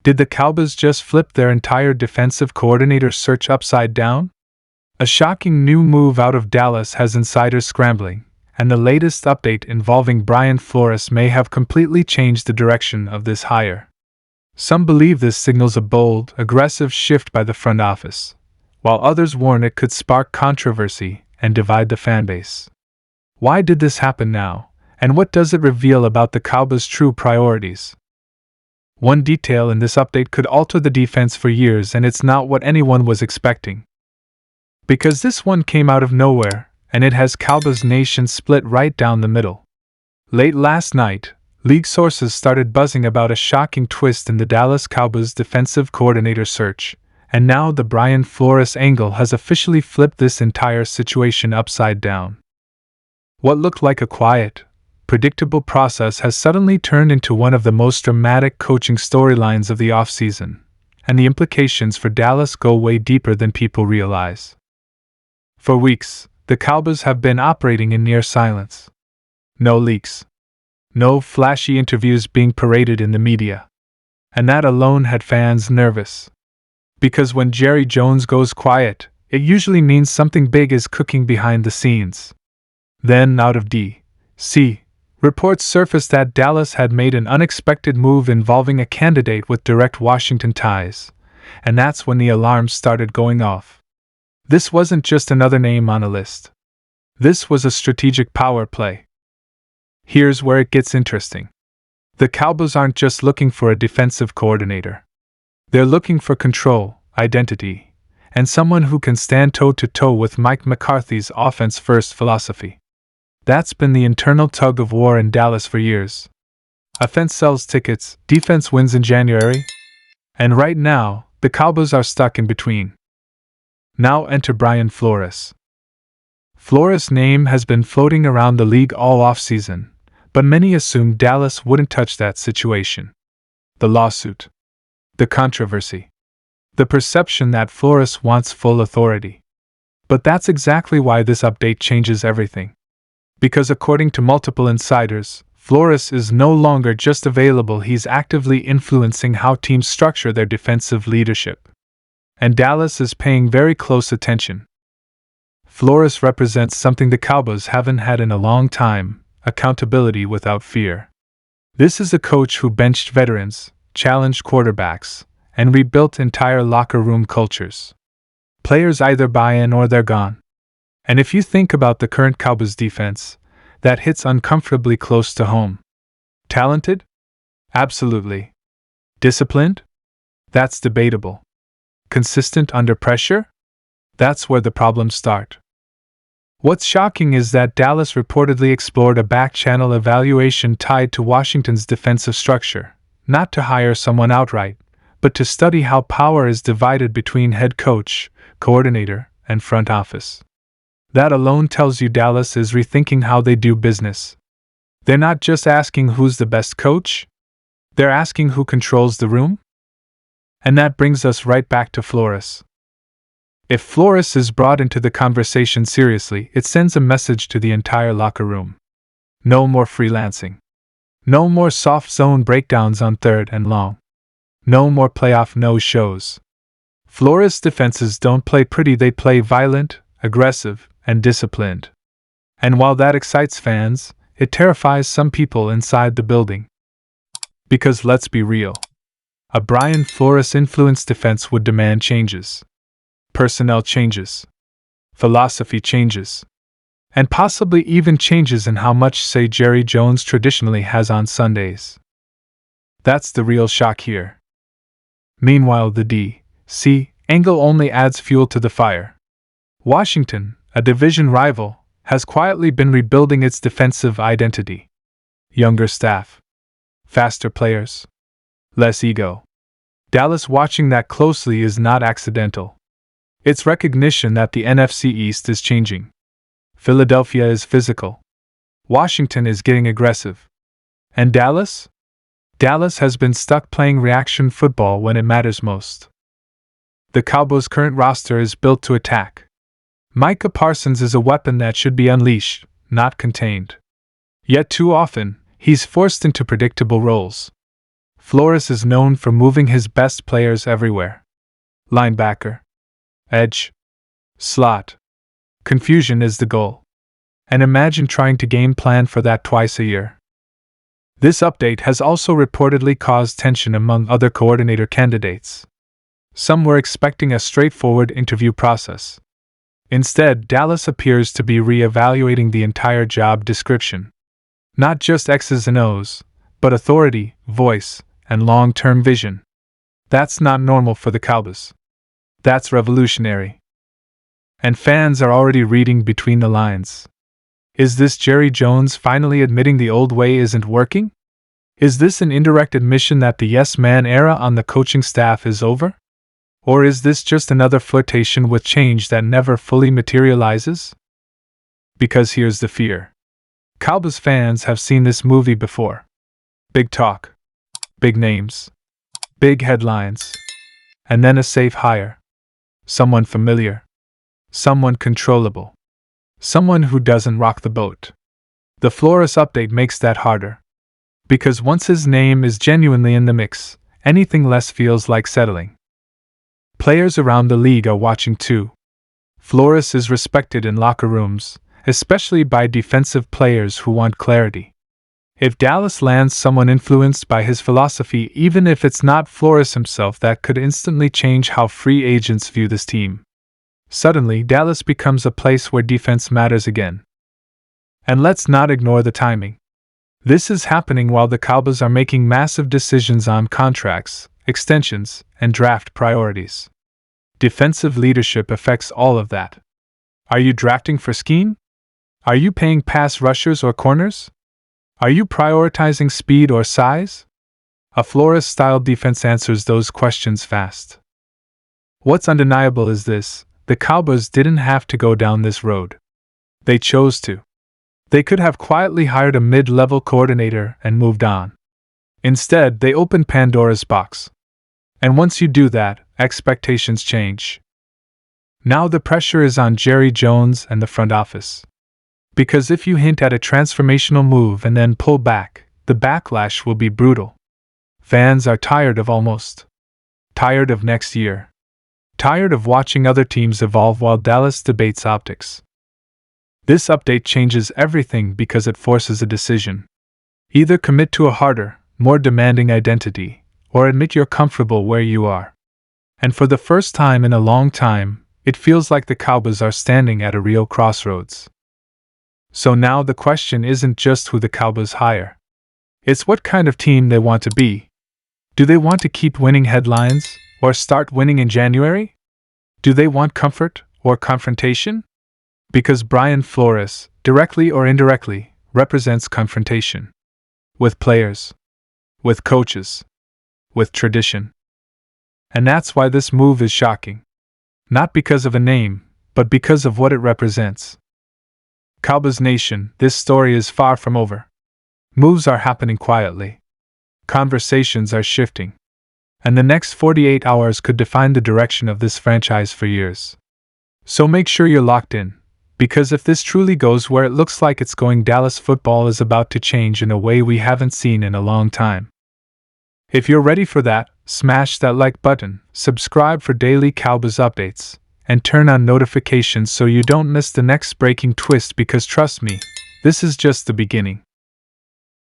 Did the Cowboys just flip their entire defensive coordinator search upside down? A shocking new move out of Dallas has insiders scrambling, and the latest update involving Brian Flores may have completely changed the direction of this hire. Some believe this signals a bold, aggressive shift by the front office, while others warn it could spark controversy and divide the fanbase. Why did this happen now, and what does it reveal about the Cowboys' true priorities? One detail in this update could alter the defense for years, and it's not what anyone was expecting. Because this one came out of nowhere, and it has Cowboys Nation split right down the middle. Late last night, league sources started buzzing about a shocking twist in the Dallas Cowboys defensive coordinator search, and now the Brian Flores angle has officially flipped this entire situation upside down. What looked like a quiet, predictable process has suddenly turned into one of the most dramatic coaching storylines of the offseason, and the implications for Dallas go way deeper than people realize. For weeks, the Cowboys have been operating in near silence. No leaks. No flashy interviews being paraded in the media. And that alone had fans nervous. Because when Jerry Jones goes quiet, it usually means something big is cooking behind the scenes. Then, out of D.C., reports surfaced that Dallas had made an unexpected move involving a candidate with direct Washington ties, and that's when the alarms started going off. This wasn't just another name on a list. This was a strategic power play. Here's where it gets interesting. The Cowboys aren't just looking for a defensive coordinator. They're looking for control, identity, and someone who can stand toe-to-toe with Mike McCarthy's offense-first philosophy. That's been the internal tug-of-war in Dallas for years. Offense sells tickets, defense wins in January, and right now, the Cowboys are stuck in between. Now enter Brian Flores. Flores' name has been floating around the league all offseason, but many assumed Dallas wouldn't touch that situation. The lawsuit. The controversy. The perception that Flores wants full authority. But that's exactly why this update changes everything. Because according to multiple insiders, Flores is no longer just available, he's actively influencing how teams structure their defensive leadership. And Dallas is paying very close attention. Flores represents something the Cowboys haven't had in a long time: accountability without fear. This is a coach who benched veterans, challenged quarterbacks, and rebuilt entire locker room cultures. Players either buy in or they're gone. And if you think about the current Cowboys defense, that hits uncomfortably close to home. Talented? Absolutely. Disciplined? That's debatable. Consistent under pressure? That's where the problems start. What's shocking is that Dallas reportedly explored a back-channel evaluation tied to Washington's defensive structure, not to hire someone outright, but to study how power is divided between head coach, coordinator, and front office. That alone tells you Dallas is rethinking how they do business. They're not just asking who's the best coach, they're asking who controls the room. And that brings us right back to Flores. If Flores is brought into the conversation seriously, it sends a message to the entire locker room. No more freelancing. No more soft zone breakdowns on 3rd and long. No more playoff no-shows. Flores' defenses don't play pretty, they play violent, aggressive, and disciplined. And while that excites fans, it terrifies some people inside the building. Because let's be real. A Brian Flores-influenced defense would demand changes. Personnel changes. Philosophy changes. And possibly even changes in how much say Jerry Jones traditionally has on Sundays. That's the real shock here. Meanwhile, the D.C. angle only adds fuel to the fire. Washington, a division rival, has quietly been rebuilding its defensive identity. Younger staff. Faster players. Less ego. Dallas watching that closely is not accidental. It's recognition that the NFC East is changing. Philadelphia is physical. Washington is getting aggressive. And Dallas? Dallas has been stuck playing reaction football when it matters most. The Cowboys' current roster is built to attack. Micah Parsons is a weapon that should be unleashed, not contained. Yet too often, he's forced into predictable roles. Flores is known for moving his best players everywhere. Linebacker, edge, slot. Confusion is the goal. And imagine trying to game plan for that twice a year. This update has also reportedly caused tension among other coordinator candidates. Some were expecting a straightforward interview process. Instead, Dallas appears to be re-evaluating the entire job description. Not just X's and O's, but authority, voice, and long-term vision. That's not normal for the Cowboys. That's revolutionary. And fans are already reading between the lines. Is this Jerry Jones finally admitting the old way isn't working? Is this an indirect admission that the yes-man era on the coaching staff is over? Or is this just another flirtation with change that never fully materializes? Because here's the fear. Cowboys fans have seen this movie before. Big talk, big names, big headlines, and then a safe hire. Someone familiar, someone controllable, someone who doesn't rock the boat. The Flores update makes that harder. Because once his name is genuinely in the mix, anything less feels like settling. Players around the league are watching too. Flores is respected in locker rooms, especially by defensive players who want clarity. If Dallas lands someone influenced by his philosophy, even if it's not Flores himself, that could instantly change how free agents view this team. Suddenly, Dallas becomes a place where defense matters again. And let's not ignore the timing. This is happening while the Cowboys are making massive decisions on contracts, extensions, and draft priorities. Defensive leadership affects all of that. Are you drafting for scheme? Are you paying pass rushers or corners? Are you prioritizing speed or size? A Flores-style defense answers those questions fast. What's undeniable is this: the Cowboys didn't have to go down this road. They chose to. They could have quietly hired a mid-level coordinator and moved on. Instead, they opened Pandora's box. And once you do that, expectations change. Now the pressure is on Jerry Jones and the front office. Because if you hint at a transformational move and then pull back, the backlash will be brutal. Fans are tired of almost. Tired of next year. Tired of watching other teams evolve while Dallas debates optics. This update changes everything because it forces a decision. Either commit to a harder, more demanding identity, or admit you're comfortable where you are. And for the first time in a long time, it feels like the Cowboys are standing at a real crossroads. So now the question isn't just who the Cowboys hire. It's what kind of team they want to be. Do they want to keep winning headlines, or start winning in January? Do they want comfort, or confrontation? Because Brian Flores, directly or indirectly, represents confrontation. With players. With coaches. With tradition. And that's why this move is shocking. Not because of a name, but because of what it represents. Cowboys Nation, this story is far from over. Moves are happening quietly. Conversations are shifting. And the next 48 hours could define the direction of this franchise for years. So make sure you're locked in. Because if this truly goes where it looks like it's going, Dallas football is about to change in a way we haven't seen in a long time. If you're ready for that, smash that like button, subscribe for daily Cowboys updates, and turn on notifications so you don't miss the next breaking twist, because trust me, this is just the beginning.